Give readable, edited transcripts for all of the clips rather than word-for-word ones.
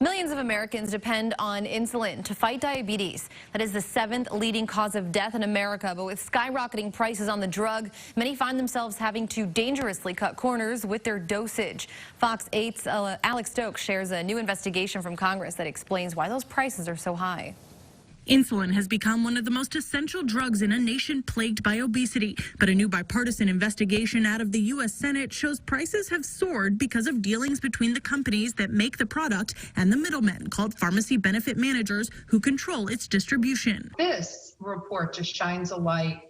Millions of Americans depend on insulin to fight diabetes. That is the 7th leading cause of death in America. But with skyrocketing prices on the drug, many find themselves having to dangerously cut corners with their dosage. Fox 8's Alex Stokes shares a new investigation from Congress that explains why those prices are so high. Insulin has become one of the most essential drugs in a nation plagued by obesity. But a new bipartisan investigation out of the U.S. Senate shows prices have soared because of dealings between the companies that make the product and the middlemen called pharmacy benefit managers who control its distribution. This report just shines a light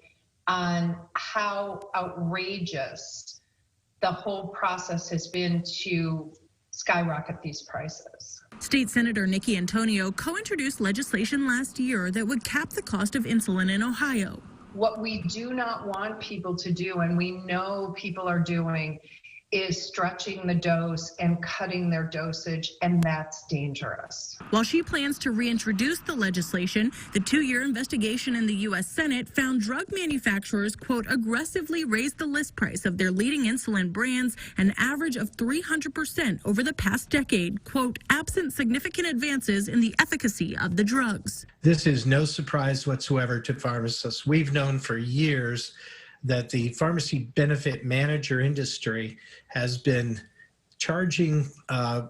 on how outrageous the whole process has been to skyrocket these prices. State Senator Nikki Antonio co-introduced legislation last year that would cap the cost of insulin in Ohio. What we do not want people to do, and we know people are doing, is stretching the dose and cutting their dosage, and that's dangerous. While she plans to reintroduce the legislation, the 2-year investigation in the U.S. Senate found drug manufacturers, quote, aggressively raised the list price of their leading insulin brands an average of 300% over the past decade, quote, absent significant advances in the efficacy of the drugs. This is no surprise whatsoever to pharmacists. We've known for years that the pharmacy benefit manager industry has been charging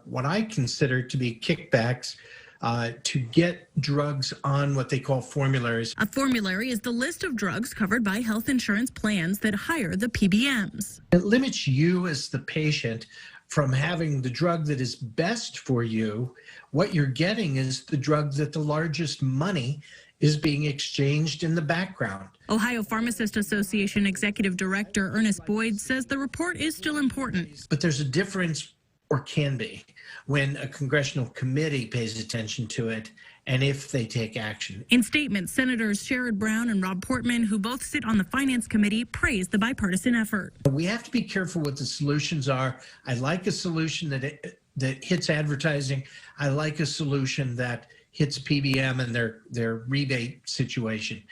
what I consider to be kickbacks to get drugs on what they call formularies. A formulary is the list of drugs covered by health insurance plans that hire the PBMs. It limits you as the patient from having the drug that is best for you. What you're getting is the drug that the largest money is being exchanged in the background. Ohio Pharmacist Association Executive Director Ernest Boyd says the report is still important. But there's a difference, or can be, when a congressional committee pays attention to it and if they take action. In statements, Senators Sherrod Brown and Rob Portman, who both sit on the Finance Committee, praised the bipartisan effort. We have to be careful what the solutions are. I like a solution that hits advertising. I like a solution that hits PBM and their rebate situation.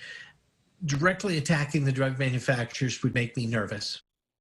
Directly attacking the drug manufacturers would make me nervous.